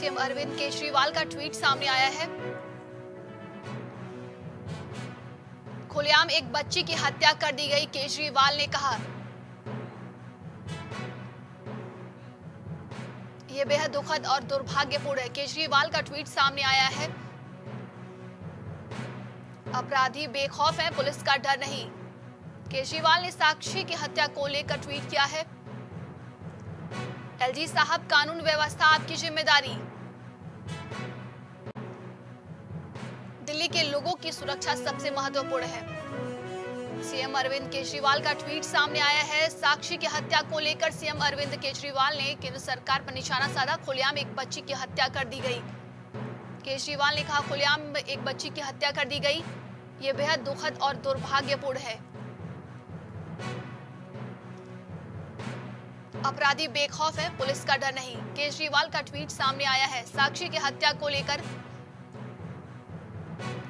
CM Arvind Kejriwal का tweet सामने आया है। खुलेआम एक बच्ची की हत्या कर दी गई, केजरीवाल ने कहा। यह बेहद दुखद और दुर्भाग्यपूर्ण है, केजरीवाल का ट्वीट सामने आया है। अपराधी बेखौफ है, पुलिस का डर नहीं। केजरीवाल ने साक्षी की हत्या को लेकर ट्वीट किया है। एलजी साहब, कानून व्यवस्था आपकी जिम्मेदारी। दिल्ली के लोगों की सुरक्षा सबसे महत्वपूर्ण है। सीएम अरविंद केजरीवाल का ट्वीट सामने आया है। साक्षी की हत्या को लेकर सीएम अरविंद केजरीवाल ने केंद्र सरकार पर निशाना साधा। खुलेआम एक बच्ची की हत्या कर दी गई। केजरीवाल ने कहा, खुलेआम एक बच्ची की हत्या कर दी गई, ये बेहद दुखद और दुर्भाग्यपूर्ण है। अपराधी बेखौफ है, पुलिस का डर नहीं। केजरीवाल का ट्वीट सामने आया है। साक्षी की हत्या को लेकर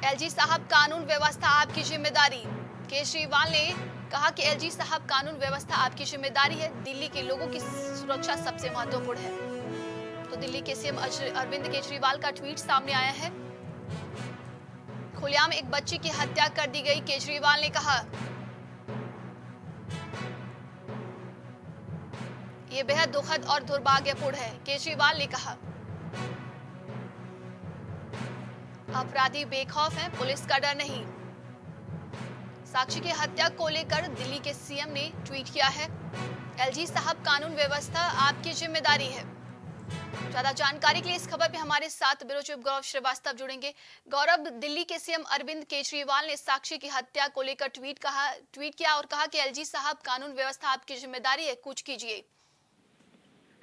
एलजी साहब, कानून व्यवस्था आपकी जिम्मेदारी। केजरीवाल ने कहा कि एलजी साहब, कानून व्यवस्था आपकी जिम्मेदारी है। दिल्ली के लोगों की सुरक्षा सबसे महत्वपूर्ण है। तो दिल्ली के सीएम अरविंद केजरीवाल का ट्वीट सामने आया है। खुलेआम एक बच्ची की हत्या कर दी गई, केजरीवाल ने कहा। यह बेहद दुखद और दुर्भाग्यपूर्ण है, केजरीवाल ने कहा। अपराधी बेखौफ है, पुलिस का डर नहीं। साक्षी की हत्या को लेकर दिल्ली के सीएम ने ट्वीट किया है। एलजी साहब, कानून व्यवस्था आपकी जिम्मेदारी है। ज्यादा जानकारी के लिए इस खबर पे हमारे साथ ब्यूरो चीफ गौरव श्रीवास्तव जुड़ेंगे। गौरव, दिल्ली के सीएम अरविंद केजरीवाल ने साक्षी की हत्या को लेकर ट्वीट किया और कहा कि एलजी साहब, कानून व्यवस्था आपकी जिम्मेदारी है, कुछ कीजिए।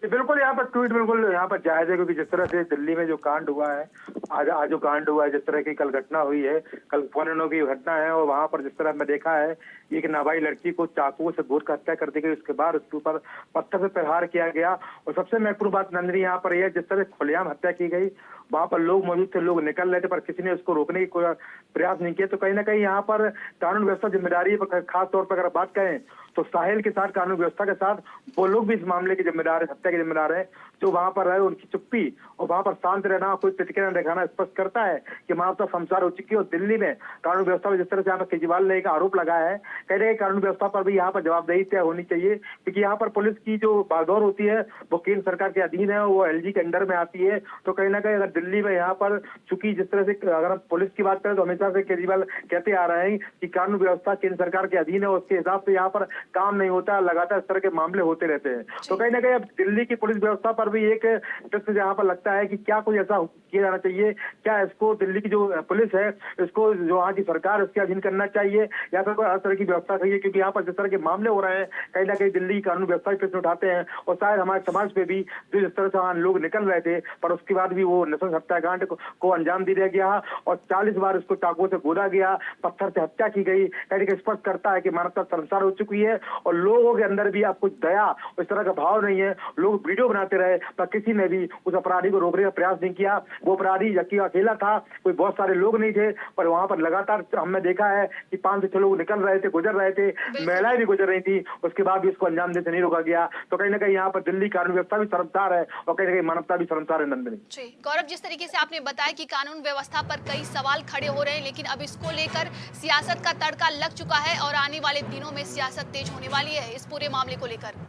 बिल्कुल यहाँ पर ट्वीट बिल्कुल यहाँ पर जायज है, क्योंकि जिस तरह से दिल्ली में जो कांड हुआ है, आज जो कांड हुआ है, जिस तरह की कल घटना हुई है, कल पौने की घटना है, और वहां पर जिस तरह मैं देखा है, एक नाबालिग लड़की को चाकू से घोट कर हत्या कर दी गई। उसके बाद उसके ऊपर पत्थर से प्रहार किया गया। और सबसे महत्वपूर्ण बात नंदनी यहाँ पर यह, जिस तरह खुलेआम हत्या की गई, वहां पर लोग मौजूद थे, लोग निकल रहे थे, पर किसी ने उसको रोकने की कोई प्रयास नहीं किया। तो कहीं ना कहीं यहाँ पर कानून व्यवस्था जिम्मेदारी है। खास तौर पर अगर बात करें तो साहिल के साथ, कानून व्यवस्था के साथ वो लोग भी इस मामले के जिम्मेदार है, हत्या के जिम्मेदार है, जो वहां पर रहे। उनकी चुप्पी और वहां पर शांत रहना, कोई प्रतिक्रिया दिखाना स्पष्ट करता है कि मानवता संसार हो चुकी है। और दिल्ली में कानून व्यवस्था में जिस तरह से यहाँ पर केजरीवाल ने एक आरोप लगाया है, कह रहे हैं कानून व्यवस्था पर भी यहाँ पर जवाबदेही तय होनी चाहिए, क्योंकि यहाँ पर पुलिस की जो बागडोर होती है वो केंद्र सरकार के अधीन है, वो एलजी के अंडर में आती है। तो कहीं ना कहीं अगर दिल्ली में यहाँ पर, चूंकि जिस तरह से अगर हम पुलिस की बात करें तो हमेशा से केजरीवाल कहते आ रहे हैं कि कानून व्यवस्था केंद्र सरकार के अधीन है, उसके हिसाब से यहाँ पर काम नहीं होता, लगातार इस तरह के मामले होते रहते हैं। तो कहीं ना कहीं अब दिल्ली की पुलिस व्यवस्था पर भी एक प्रश्न जहाँ पर लगता है कि क्या कोई ऐसा किया जाना चाहिए, क्या इसको दिल्ली की जो पुलिस है इसको जो वहाँ की सरकार इसके अधीन करना चाहिए, या फिर कोई हर तरह की व्यवस्था चाहिए, क्योंकि यहाँ पर जिस तरह के मामले हो रहे हैं, कहीं ना कहीं दिल्ली की कानून व्यवस्था भी प्रश्न उठाते हैं। और शायद हमारे समाज पे भी जिस तरह से वहाँ लोग निकल रहे थे, पर उसके बाद भी वो नृशंस हत्याकांड को अंजाम दिया गया और 40 बार उसको चाकू से गोदा गया, पत्थर से हत्या की गई। कहीं ना स्पष्ट करता है कि मानवता संसार हो चुकी है और लोगों के अंदर भी अब कुछ दया, इस तरह का भाव नहीं है। लोग वीडियो बनाते रहे, पर किसी ने भी उस अपराधी को रोकने का प्रयास नहीं किया। वो अपराधी जबकि अकेला था, कोई बहुत सारे लोग नहीं थे, पर वहां पर लगातार हमने देखा है कि 5 से 6 लोग निकल रहे थे, गुजर रहे थे, महिलाएं भी गुजर रही थी, उसके बाद भी इसको अंजाम देने से नहीं रोका गया। तो कहीं ना कहीं यहाँ पर दिल्ली कानून व्यवस्था भी शर्मसार है और कहीं ना कहीं मानवता भी शर्मसार है। नंदनी जी गौरव, जिस तरीके से आपने बताया कि कानून व्यवस्था पर कई सवाल खड़े हो रहे हैं, लेकिन अब इसको लेकर सियासत का तड़का लग चुका है और आने वाले दिनों में सियासत तेज होने वाली है इस पूरे मामले को लेकर।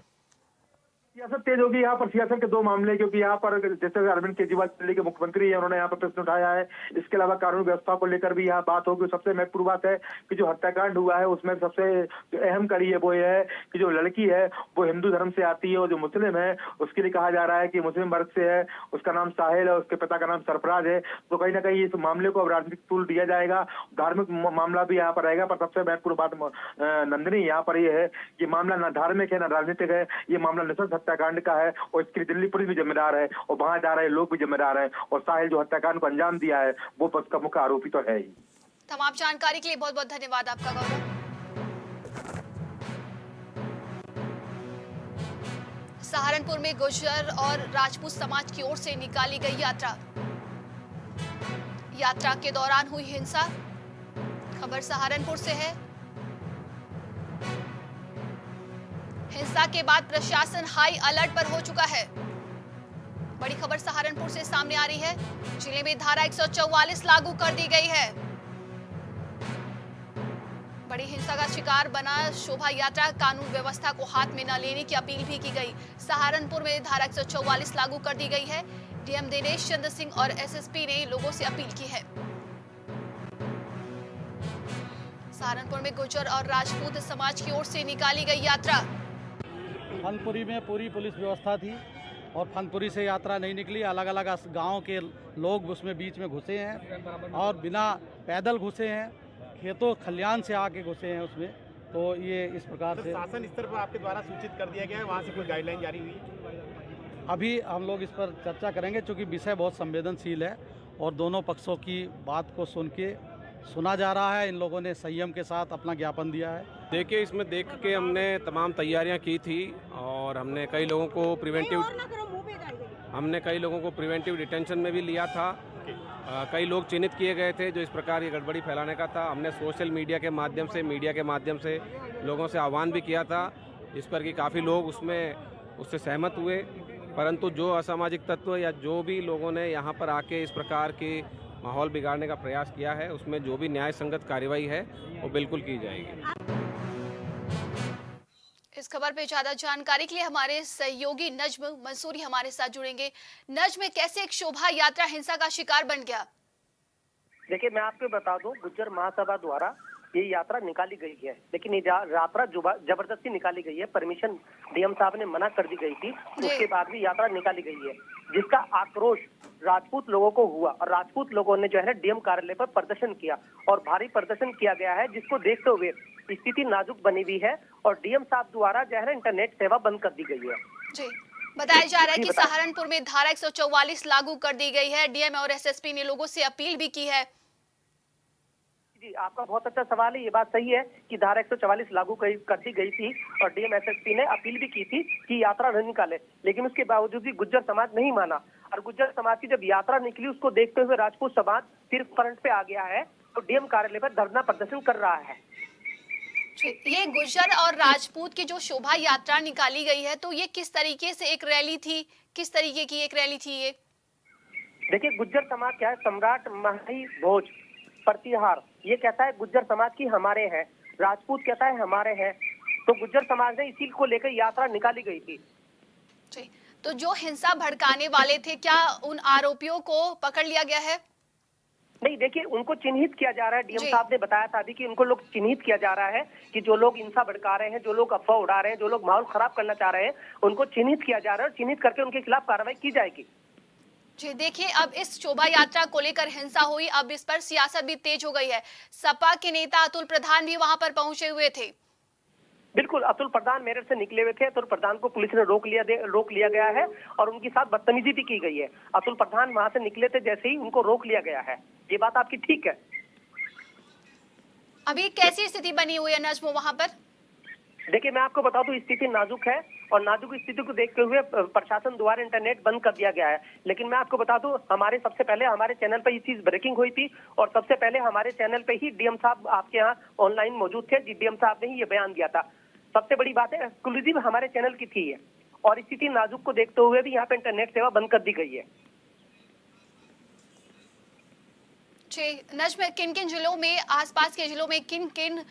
सियासत तेज होगी यहाँ पर, सियासत के दो मामले, क्योंकि यहाँ पर जैसे अरविंद केजरीवाल दिल्ली के मुख्यमंत्री हैं, उन्होंने यहाँ पर प्रश्न उठाया है। इसके अलावा कानून व्यवस्था को लेकर भी यहाँ बात होगी। सबसे महत्वपूर्ण बात है कि जो हत्याकांड हुआ है उसमें सबसे जो अहम कड़ी है वो ये है कि जो लड़की है वो हिंदू धर्म से आती है और जो मुस्लिम है उसके लिए कहा जा रहा है कि मुस्लिम वर्ग से है, उसका नाम साहिल है, उसके पिता का नाम सरफराज है। तो कहीं ना कहीं इस मामले को अब राजनीतिक तूल दिया जाएगा, धार्मिक मामला भी यहाँ पर रहेगा। पर सबसे महत्वपूर्ण बात नंदनी यहाँ पर यह है कि मामला न धार्मिक है न राजनीतिक है, ये मामला नृशंस हत्याकांड का है और इसके लिए दिल्ली पुलिस भी जिम्मेदार है और वहां जा रहे लोग भी जिम्मेदार हैं। और साहिल जो हत्याकांड को अंजाम दिया है वो उसका मुख्य आरोपी तो है ही। तमाम जानकारी के लिए बहुत बहुत धन्यवाद आपका गौरव। सहारनपुर में गुर्जर और राजपूत समाज की ओर से निकाली गई यात्रा के दौरान हुई हिंसा। खबर सहारनपुर से है। हिंसा के बाद प्रशासन हाई अलर्ट पर हो चुका है। बड़ी खबर सहारनपुर से सामने आ रही है। जिले में धारा 144 लागू कर दी गई है। बड़ी हिंसा का शिकार बना शोभा यात्रा, कानून व्यवस्था को हाथ में न लेने की अपील भी की गई। सहारनपुर में धारा 144 लागू कर दी गई है। डीएम दिनेश चंद्र सिंह और एसएसपी ने लोगों से अपील की है। सहारनपुर में गुर्जर और राजपूत समाज की ओर से निकाली गई यात्रा। फनपुरी में पूरी पुलिस व्यवस्था थी और फनपुरी से यात्रा नहीं निकली। अलग अलग गांव के लोग उसमें बीच में घुसे हैं और बिना पैदल घुसे हैं, खेतों खलियान से आके घुसे हैं उसमें। तो ये इस प्रकार से शासन स्तर पर आपके द्वारा सूचित कर दिया गया है, वहाँ से कोई गाइडलाइन जारी हुई है? अभी हम लोग इस पर चर्चा करेंगे, क्योंकि विषय बहुत संवेदनशील है और दोनों पक्षों की बात को सुना जा रहा है। इन लोगों ने संयम के साथ अपना ज्ञापन दिया है। देखिए, इसमें देख के हमने तमाम तैयारियां की थी और हमने कई लोगों को प्रिवेंटिव डिटेंशन में भी लिया था। कई लोग चिन्हित किए गए थे जो इस प्रकार की गड़बड़ी फैलाने का था। हमने सोशल मीडिया के माध्यम से लोगों से आह्वान भी किया था, जिस पर कि काफ़ी लोग उससे सहमत हुए। परंतु जो असामाजिक तत्व या जो भी लोगों ने यहाँ पर आके इस प्रकार की माहौल बिगाड़ने का प्रयास किया है, उसमें जो भी न्याय संगत कार्रवाई है वो बिल्कुल की जाएगी। इस खबर पे ज्यादा जानकारी के लिए हमारे सहयोगी नज्म मंसूरी हमारे साथ जुड़ेंगे। नज्म, कैसे एक शोभा यात्रा हिंसा का शिकार बन गया? देखिए, मैं आपको बता दूं, गुज्जर महासभा द्वारा ये यात्रा निकाली गई है, लेकिन ये यात्रा जबरदस्ती निकाली गई है। परमिशन डीएम साहब ने मना कर दी गई थी, उसके बाद भी यात्रा निकाली गई है, जिसका आक्रोश राजपूत लोगों को हुआ और राजपूत लोगों ने जो है डीएम कार्यालय पर प्रदर्शन किया और भारी प्रदर्शन किया गया है, जिसको देखते हुए स्थिति नाजुक बनी हुई है और डीएम साहब द्वारा जो है इंटरनेट सेवा बंद कर दी गई है। जी, बताया जा रहा है कि सहारनपुर में धारा 144 लागू कर दी गई है। डीएम और एसएसपी ने लोगों से अपील भी की है। जी, आपका बहुत अच्छा सवाल है। ये बात सही है कि धारा 144 लागू कर दी गई थी और डीएम एसएसपी ने अपील भी की थी कि यात्रा न निकाले, लेकिन उसके बावजूद भी गुज्जर समाज नहीं माना और गुज्जर समाज की जब यात्रा निकली, उसको देखते हुए राजपूत समाज फिर फ्रंट पे आ गया है तो डीएम कार्यालय पर धरना प्रदर्शन कर रहा है। ये गुर्जर और राजपूत की जो शोभा यात्रा निकाली गई है, तो ये किस तरीके से एक रैली थी, किस तरीके की एक रैली थी ये? देखिए, गुज्जर समाज क्या है, सम्राट महाई भोज प्रतिहार ये कहता है गुज्जर समाज की हमारे हैं, राजपूत कहता है हमारे हैं। तो गुज्जर समाज ने इसी को लेकर यात्रा निकाली गई थी। जी, तो जो हिंसा भड़काने वाले थे, क्या उन आरोपियों को पकड़ लिया गया है? नहीं, देखिए, उनको चिन्हित किया जा रहा है। डीएम साहब ने बताया था अभी कि उनको लोग चिन्हित किया जा रहा है कि जो लोग हिंसा भड़का रहे हैं, जो लोग अफवाह उड़ा रहे हैं, जो लोग माहौल खराब करना चाह रहे हैं, उनको चिन्हित किया जा रहा है और चिन्हित करके उनके खिलाफ कार्रवाई की जाएगी। जी, देखिए, अब इस शोभा यात्रा को लेकर हिंसा हुई, अब इस पर सियासत भी तेज हो गई है। सपा के नेता अतुल प्रधान भी वहां पर पहुंचे हुए थे। बिल्कुल, अतुल प्रधान मेरठ से निकले हुए थे। अतुल प्रधान को पुलिस ने रोक लिया गया है और उनके साथ बदतमीजी भी की गई है। अतुल प्रधान वहां से निकले थे, जैसे ही उनको रोक लिया गया है। ये बात आपकी ठीक है। अभी कैसी स्थिति बनी हुई है नज्म वहां पर? देखिए, मैं आपको बता दूं, स्थिति नाजुक है और नाजुक स्थिति को देखते हुए प्रशासन द्वारा इंटरनेट बंद कर दिया गया है। लेकिन मैं आपको बता दूं, सबसे पहले हमारे चैनल पर ये चीज ब्रेकिंग हुई थी और सबसे पहले हमारे चैनल पे ही डीएम साहब आपके यहाँ ऑनलाइन मौजूद थे। जी, डीएम साहब ने ही ये बयान दिया था। सबसे बड़ी बात है, एक्सक्लूसिव हमारे चैनल की थी और स्थिति नाजुक को देखते हुए भी यहाँ पे इंटरनेट सेवा बंद कर दी गई है। नज्म, किन किन जिलों में, आसपास के जिलों में किन किन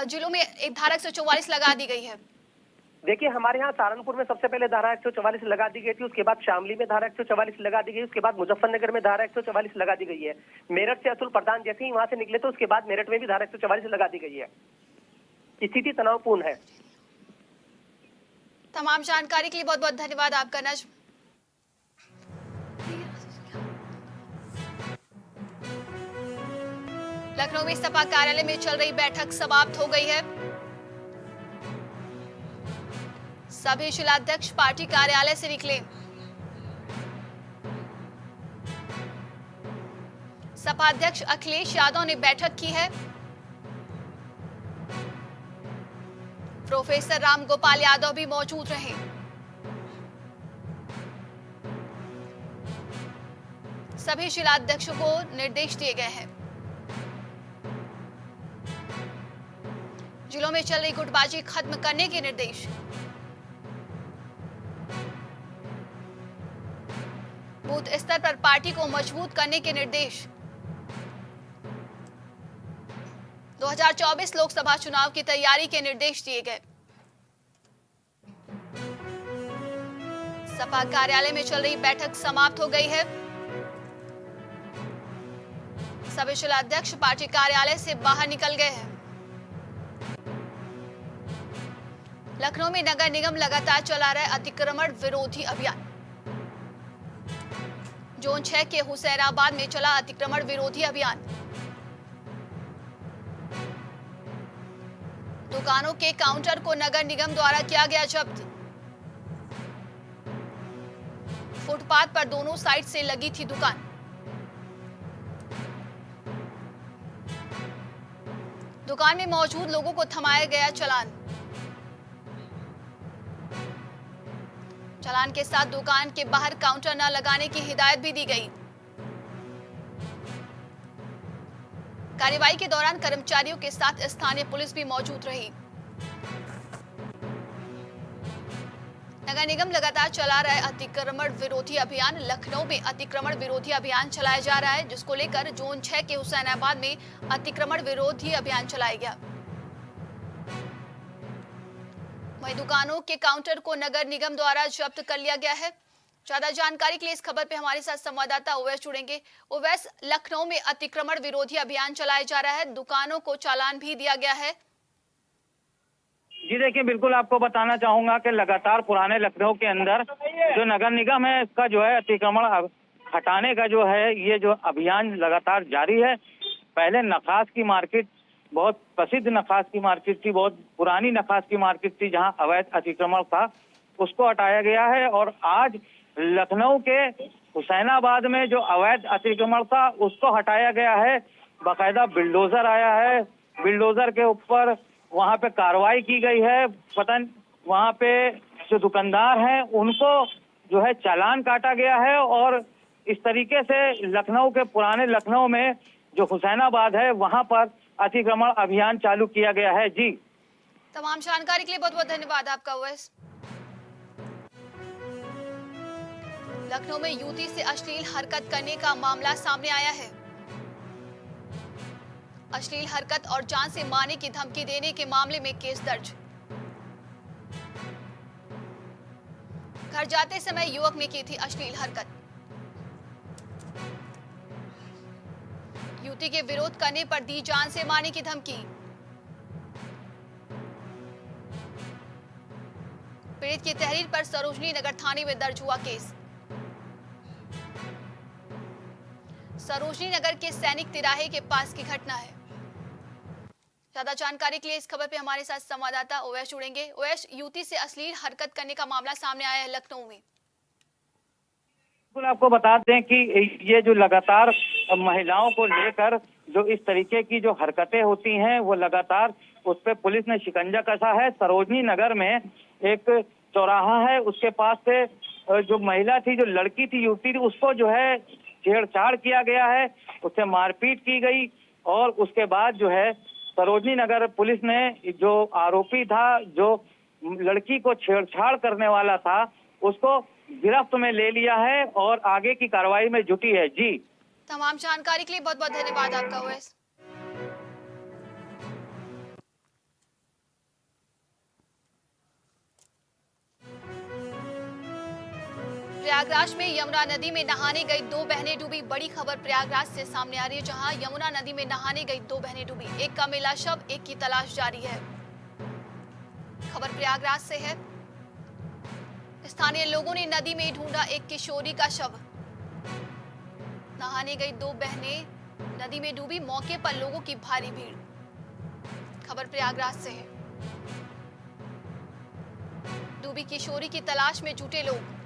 जिलों में एक धारा 144 लगा दी गई है? देखिए, हमारे यहाँ सहारनपुर में सबसे पहले धारा 144 लगा दी गई थी, उसके बाद शामली में धारा 144 लगा दी गई, उसके बाद मुजफ्फरनगर में धारा 144 लगा दी गई है। मेरठ से अतुल प्रधान जैसे ही वहां से निकले तो उसके बाद मेरठ में भी धारा 144 लगा दी गई है। स्थिति तनावपूर्ण है। तमाम जानकारी के लिए बहुत बहुत धन्यवाद आपका नज्म। लखनऊ में सपा कार्यालय में चल रही बैठक समाप्त हो गई है। सभी जिलाध्यक्ष पार्टी कार्यालय से निकले। सपा अध्यक्ष अखिलेश यादव ने बैठक की है। प्रोफेसर राम गोपाल यादव भी मौजूद रहे। सभी जिलाध्यक्षों को निर्देश दिए गए हैं। जिलों में चल रही गुटबाजी खत्म करने के निर्देश। बूथ स्तर पर पार्टी को मजबूत करने के निर्देश। 2024 लोकसभा चुनाव की तैयारी के निर्देश दिए गए। सपा कार्यालय में चल रही बैठक समाप्त हो गई है। सभी जिलाध्यक्ष पार्टी कार्यालय से बाहर निकल गए हैं। लखनऊ में नगर निगम लगातार चला रहा है अतिक्रमण विरोधी अभियान। जोन 6 के हुसैनाबाद में चला अतिक्रमण विरोधी अभियान। दुकानों के काउंटर को नगर निगम द्वारा किया गया जब्त। फुटपाथ पर दोनों साइड से लगी थी दुकान। दुकान में मौजूद लोगों को थमाया गया चालान। चालान के साथ दुकान के बाहर काउंटर न लगाने की हिदायत भी दी गई। कार्यवाही के दौरान कर्मचारियों के साथ स्थानीय पुलिस भी मौजूद रही। नगर निगम लगातार चला रहा है अतिक्रमण विरोधी अभियान। लखनऊ में अतिक्रमण विरोधी अभियान चलाया जा रहा है, जिसको लेकर जोन 6 के हुसैनाबाद में अतिक्रमण विरोधी अभियान चलाया गया। वहीं दुकानों के काउंटर को नगर निगम द्वारा जब्त कर लिया गया है। ज्यादा जानकारी के लिए इस खबर पे हमारे साथ संवाददाता ओवैस जुड़ेंगे। ओवैस, लखनऊ में अतिक्रमण विरोधी अभियान चलाया जा रहा है, दुकानों को चालान भी दिया गया है। जी देखिए, बिल्कुल आपको बताना चाहूंगा कि लगातार पुराने लखनऊ के अंदर जो नगर निगम है, इसका जो है अतिक्रमण हटाने का जो है ये जो अभियान लगातार जारी है। पहले नखास की मार्केट, बहुत प्रसिद्ध नखास की मार्केट थी, बहुत पुरानी नखास की मार्केट थी, जहां अवैध अतिक्रमण था, उसको हटाया गया है। और आज लखनऊ के हुसैनाबाद में जो अवैध अतिक्रमण था उसको हटाया गया है। बाकायदा बिल्डोजर आया है, बिल्डोजर के ऊपर वहां पे कार्रवाई की गई है। वहां पे जो दुकानदार हैं उनको जो है चालान काटा गया है। और इस तरीके से लखनऊ के पुराने लखनऊ में जो हुसैनाबाद है वहां पर अतिक्रमण अभियान चालू किया गया है। जी, तमाम जानकारी के लिए बहुत बहुत धन्यवाद आपका ओवैस। लखनऊ में युवती से अश्लील हरकत करने का मामला सामने आया है। अश्लील हरकत और जान से मारने की धमकी देने के मामले में केस दर्ज। घर जाते समय युवक ने की थी अश्लील हरकत। युवती के विरोध करने पर दी जान से मारने की धमकी। पीड़ित की तहरीर पर सरोजनी नगर थाने में दर्ज हुआ केस। सरोजनी नगर के सैनिक तिराहे के पास की घटना है। ज्यादा जानकारी के लिए इस खबर पे हमारे साथ संवाददाता ओवैस जुड़ेंगे। ओवैस, युवती से अश्लील हरकत करने का मामला सामने आया है लखनऊ में। बिल्कुल आपको बता दें कि ये जो लगातार महिलाओं को लेकर जो इस तरीके की जो हरकतें होती हैं वो लगातार उस पर पुलिस ने शिकंजा कसा है। सरोजनी नगर में एक चौराहा है, उसके पास से जो महिला थी, जो लड़की थी, युवती थी, उसको जो है छेड़छाड़ किया गया है, उससे मारपीट की गई। और उसके बाद जो है सरोजनी नगर पुलिस ने जो आरोपी था, जो लड़की को छेड़छाड़ करने वाला था, उसको गिरफ्त में ले लिया है और आगे की कार्रवाई में जुटी है। जी, तमाम जानकारी के लिए बहुत बहुत धन्यवाद आपका ओवैस। प्रयागराज में यमुना नदी में नहाने गई 2 बहनें डूबी। बड़ी खबर प्रयागराज से सामने आ रही है, जहां यमुना नदी में नहाने गई 2 बहनें डूबी। एक का मिला शव, एक की तलाश जारी है। खबर प्रयागराज से है। स्थानीय लोगों ने नदी में ढूंढा एक किशोरी का शव। नहाने गई 2 बहनें नदी में डूबी, मौके पर लोगों की भारी भीड़। खबर प्रयागराज से है। डूबी किशोरी की तलाश में जुटे लोग।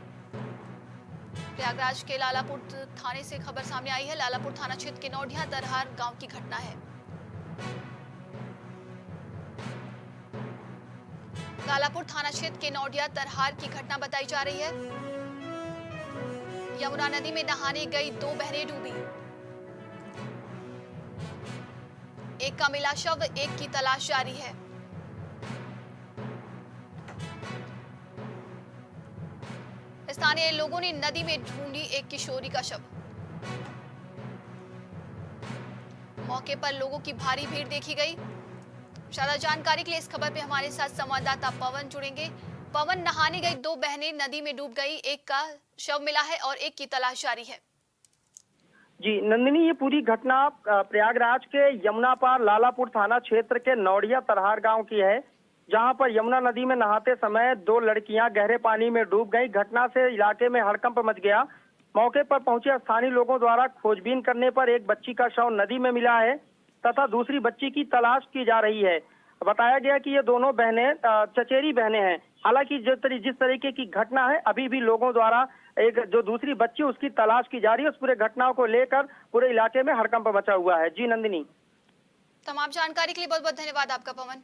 प्रयागराज के लालापुर थाने से खबर सामने आई है। लालापुर थाना क्षेत्र के नौडिया दरहार गांव की घटना है। लालापुर थाना क्षेत्र के नौडिया दरहार की घटना बताई जा रही है। यमुना नदी में नहाने गई 2 बहनें डूबी। एक का मिला शव, एक की तलाश जारी है। स्थानीय लोगों ने नदी में ढूंढी एक किशोरी का शव। मौके पर लोगों की भारी भीड़ देखी गई। ज्यादा जानकारी के लिए इस खबर पे हमारे साथ संवाददाता पवन जुड़ेंगे। पवन, नहाने गई दो बहनें नदी में डूब गई, एक का शव मिला है और एक की तलाश जारी है। जी नंदिनी, ये पूरी घटना प्रयागराज के यमुना पार लालापुर थाना क्षेत्र के नौड़िया तरहार गांव की है, जहां पर यमुना नदी में नहाते समय दो लड़कियां गहरे पानी में डूब गई। घटना से इलाके में हड़कंप मच गया। मौके पर पहुंचे स्थानीय लोगों द्वारा खोजबीन करने पर एक बच्ची का शव नदी में मिला है तथा दूसरी बच्ची की तलाश की जा रही है। बताया गया कि ये दोनों बहनें चचेरी बहनें हैं। हालांकि जिस तरीके की घटना है, अभी भी लोगों द्वारा एक जो दूसरी बच्ची उसकी तलाश की जा रही है। उस पूरे घटनाओं को लेकर पूरे इलाके में हड़कंप मचा हुआ है। जी नंदिनी। तमाम जानकारी के लिए बहुत बहुत धन्यवाद आपका पवन।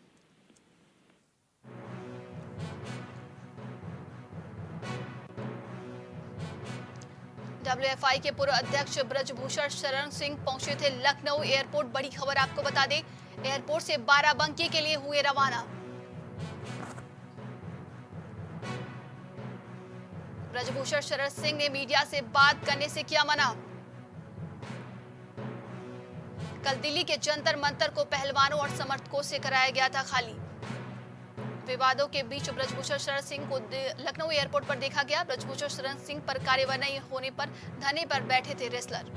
WFI के पूर्व अध्यक्ष ब्रजभूषण शरण सिंह पहुंचे थे लखनऊ एयरपोर्ट। बड़ी खबर आपको बता दें, एयरपोर्ट से बाराबंकी के लिए हुए रवाना। ब्रजभूषण शरण सिंह ने मीडिया से बात करने से किया मना। कल दिल्ली के जंतर मंतर को पहलवानों और समर्थकों से कराया गया था खाली। विवादों के बीच ब्रजभूषण शरण सिंह को लखनऊ एयरपोर्ट पर देखा गया। ब्रजभूषण शरण सिंह पर कार्यवाही नहीं होने पर धरने पर बैठे थे रेसलर।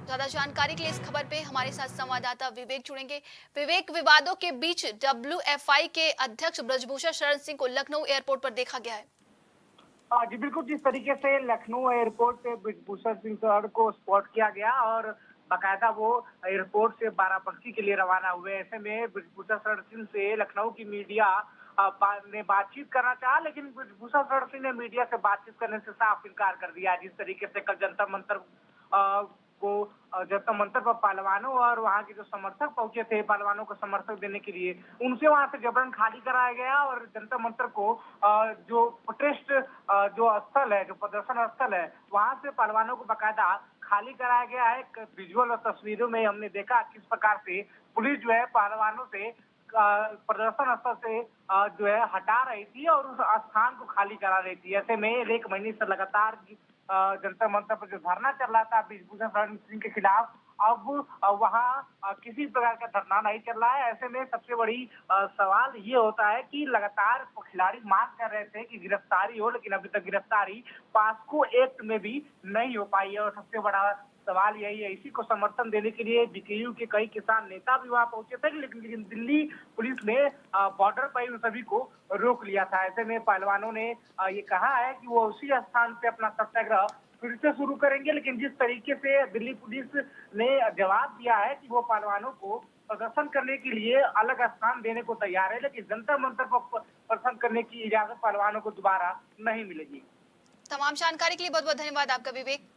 ज्यादा जानकारी के लिए इस खबर पे हमारे साथ संवाददाता विवेक जुड़ेंगे। विवेक, विवादों के बीच WFI के अध्यक्ष ब्रजभूषण शरण सिंह को लखनऊ एयरपोर्ट पर देखा गया है। जी बिल्कुल, जिस तरीके से लखनऊ एयरपोर्ट पे ब्रजभूषण सिंह सर को स्पॉट किया गया और बाकायदा वो एयरपोर्ट से बाराबंकी के लिए रवाना हुए। ऐसे में ब्रजभूषण शरण सिंह से लखनऊ की मीडिया ने बातचीत करना चाहा, लेकिन ब्रजभूषण शरण सिंह ने मीडिया से बातचीत करने से साफ इनकार कर दिया। जिस तरीके से कल जंतर मंतर पर पहलवानों और वहाँ के जो समर्थक पहुंचे थे पहलवानों को समर्थक देने के लिए, उनसे वहां से जबरन खाली कराया गया और जंतर मंतर को जो प्रोटेस्ट जो स्थल है, जो प्रदर्शन स्थल है, वहां से पहलवानों को बाकायदा खाली कराया गया है। विजुअल और तस्वीरों में हमने देखा किस प्रकार से पुलिस जो है पहलवानों से प्रदर्शन स्थल से जो है हटा रही थी और उस स्थान को खाली करा रही थी। ऐसे में एक महीने से लगातार जंतर मंतर पर जो धरना चल रहा था ब्रजभूषण शरण सिंह के खिलाफ, अब वहाँ किसी प्रकार का धरना नहीं चल रहा है। ऐसे में सबसे बड़ी सवाल ये होता है कि लगातार खिलाड़ी मांग कर रहे थे कि गिरफ्तारी हो, लेकिन अभी तक गिरफ्तारी पास्को एक्ट में भी नहीं हो पाई है। और सबसे बड़ा सवाल यही है, इसी को समर्थन देने के लिए BKU के कई किसान नेता भी वहां पहुंचे थे, लेकिन दिल्ली पुलिस ने बॉर्डर पर उन सभी को रोक लिया था। ऐसे में पहलवानों ने ये कहा है कि वो उसी स्थान पे अपना सत्याग्रह फिर से शुरू करेंगे, लेकिन जिस तरीके से दिल्ली पुलिस ने जवाब दिया है कि वो पहलवानों को प्रदर्शन करने के लिए अलग स्थान देने को तैयार है, लेकिन जंतर मंतर पर प्रदर्शन करने की इजाजत पहलवानों को दोबारा नहीं मिलेगी। तमाम जानकारी के लिए बहुत बहुत धन्यवाद आपका विवेक।